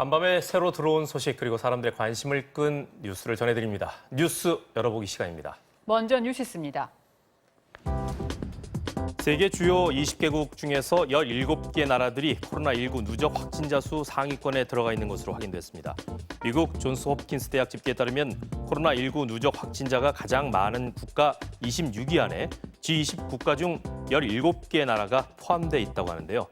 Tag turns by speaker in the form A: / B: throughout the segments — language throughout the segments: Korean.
A: 간밤에 새로 들어온 소식 그리고 사람들의 관심을 끈 뉴스를 전해드립니다. 뉴스 열어보기 시간입니다.
B: 먼저 뉴시스입니다.
A: 세계 주요 20개국 중에서 17개 나라들이 코로나19 누적 확진자 수 상위권에 들어가 있는 것으로 확인됐습니다. 미국 존스 홉킨스 대학 집계에 따르면 코로나19 누적 확진자가 가장 많은 국가 26위 안에 G20 국가 중 17개 나라가 포함돼 있다고 하는데요.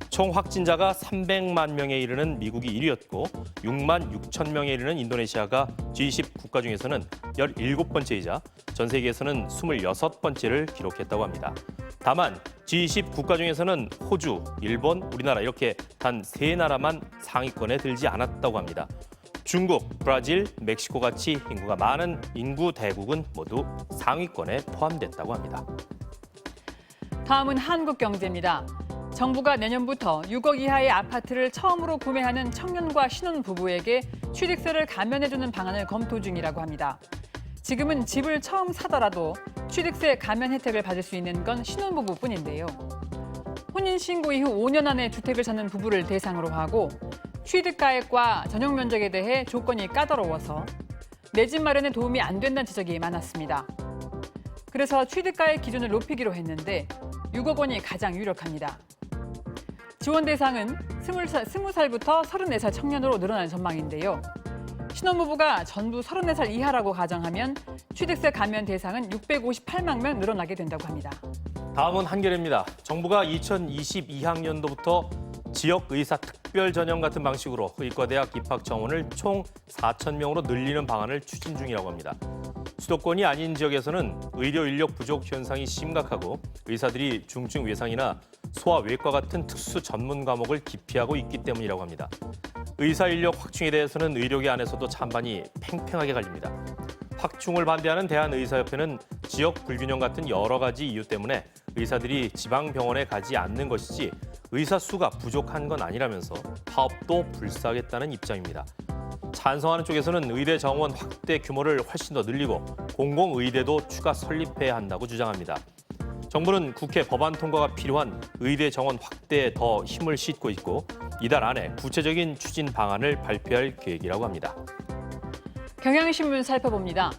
A: 총 확진자가 300만 명에 이르는 미국이 1위였고 6만 6천 명에 이르는 인도네시아가 G20 국가 중에서는 17번째이자 전 세계에서는 26번째를 기록했다고 합니다. 다만 G20 국가 중에서는 호주, 일본, 우리나라 이렇게 단 3나라만 상위권에 들지 않았다고 합니다. 중국, 브라질, 멕시코 같이 인구가 많은 인구 대국은 모두 상위권에 포함됐다고 합니다.
B: 다음은 한국 경제입니다. 정부가 내년부터 6억 이하의 아파트를 처음으로 구매하는 청년과 신혼부부에게 취득세를 감면해주는 방안을 검토 중이라고 합니다. 지금은 집을 처음 사더라도 취득세 감면 혜택을 받을 수 있는 건 신혼부부뿐인데요. 혼인신고 이후 5년 안에 주택을 사는 부부를 대상으로 하고 취득가액과 전용 면적에 대해 조건이 까다로워서 내 집 마련에 도움이 안 된다는 지적이 많았습니다. 그래서 취득가액 기준을 높이기로 했는데 6억 원이 가장 유력합니다. 지원 대상은 20살부터 34살 청년으로 늘어날 전망인데요. 신혼부부가 전부 34살 이하라고 가정하면 취득세 감면 대상은 658만 명 늘어나게 된다고 합니다.
A: 다음은 한겨레입니다. 정부가 2022학년도부터 지역의사 특별전형 같은 방식으로 의과대학 입학 정원을 총 4,000명으로 늘리는 방안을 추진 중이라고 합니다. 수도권이 아닌 지역에서는 의료 인력 부족 현상이 심각하고 의사들이 중증 외상이나 소아외과 같은 특수 전문 과목을 기피하고 있기 때문이라고 합니다. 의사 인력 확충에 대해서는 의료계 안에서도 찬반이 팽팽하게 갈립니다. 확충을 반대하는 대한의사협회는 지역 불균형 같은 여러 가지 이유 때문에 의사들이 지방병원에 가지 않는 것이지 의사 수가 부족한 건 아니라면서 파업도 불사하겠다는 입장입니다. 찬성하는 쪽에서는 의대 정원 확대 규모를 훨씬 더 늘리고 공공의대도 추가 설립해야 한다고 주장합니다. 정부는 국회 법안 통과가 필요한 의대 정원 확대에 더 힘을 싣고 있고 이달 안에 구체적인 추진 방안을 발표할 계획이라고 합니다.
B: 경향신문 살펴봅니다.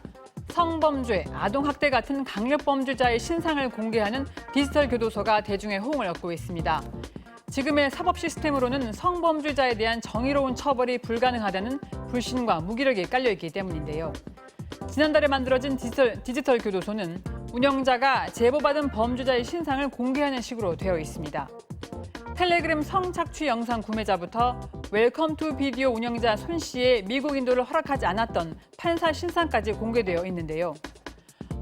B: 성범죄, 아동학대 같은 강력범죄자의 신상을 공개하는 디지털 교도소가 대중의 호응을 얻고 있습니다. 지금의 사법 시스템으로는 성범죄자에 대한 정의로운 처벌이 불가능하다는 불신과 무기력이 깔려있기 때문인데요. 지난달에 만들어진 디지털 교도소는 운영자가 제보받은 범죄자의 신상을 공개하는 식으로 되어 있습니다. 텔레그램 성착취 영상 구매자부터 웰컴 투 비디오 운영자 손 씨의 미국 인도를 허락하지 않았던 판사 신상까지 공개되어 있는데요.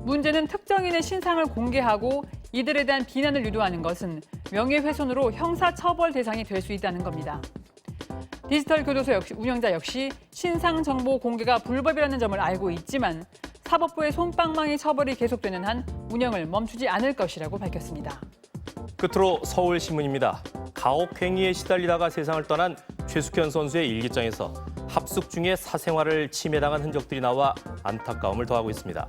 B: 문제는 특정인의 신상을 공개하고 이들에 대한 비난을 유도하는 것은 명예훼손으로 형사처벌 대상이 될 수 있다는 겁니다. 디지털 교도소 운영자 역시 신상 정보 공개가 불법이라는 점을 알고 있지만 사법부의 솜방망이 처벌이 계속되는 한 운영을 멈추지 않을 것이라고 밝혔습니다.
A: 끝으로 서울신문입니다. 가혹행위에 시달리다가 세상을 떠난 최숙현 선수의 일기장에서 합숙 중에 사생활을 침해당한 흔적들이 나와 안타까움을 더하고 있습니다.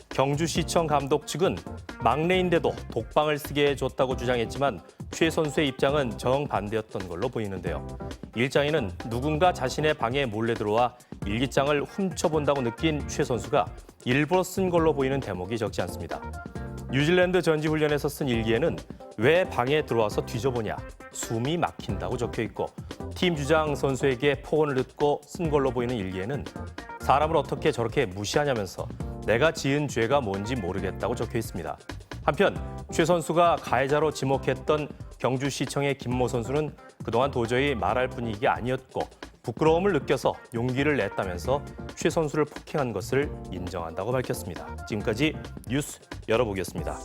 A: 경주시청 감독 측은 막내인데도 독방을 쓰게 해줬다고 주장했지만 최 선수의 입장은 정반대였던 걸로 보이는데요. 일장에는 누군가 자신의 방에 몰래 들어와 일기장을 훔쳐본다고 느낀 최 선수가 일부러 쓴 걸로 보이는 대목이 적지 않습니다. 뉴질랜드 전지훈련에서 쓴 일기에는 왜 방에 들어와서 뒤져보냐, 숨이 막힌다고 적혀 있고 팀 주장 선수에게 폭언을 듣고 쓴 걸로 보이는 일기에는 사람을 어떻게 저렇게 무시하냐면서 내가 지은 죄가 뭔지 모르겠다고 적혀 있습니다. 한편 최 선수가 가해자로 지목했던 경주시청의 김모 선수는 그동안 도저히 말할 분위기가 아니었고 부끄러움을 느껴서 용기를 냈다면서 최 선수를 폭행한 것을 인정한다고 밝혔습니다. 지금까지 뉴스 열어보겠습니다.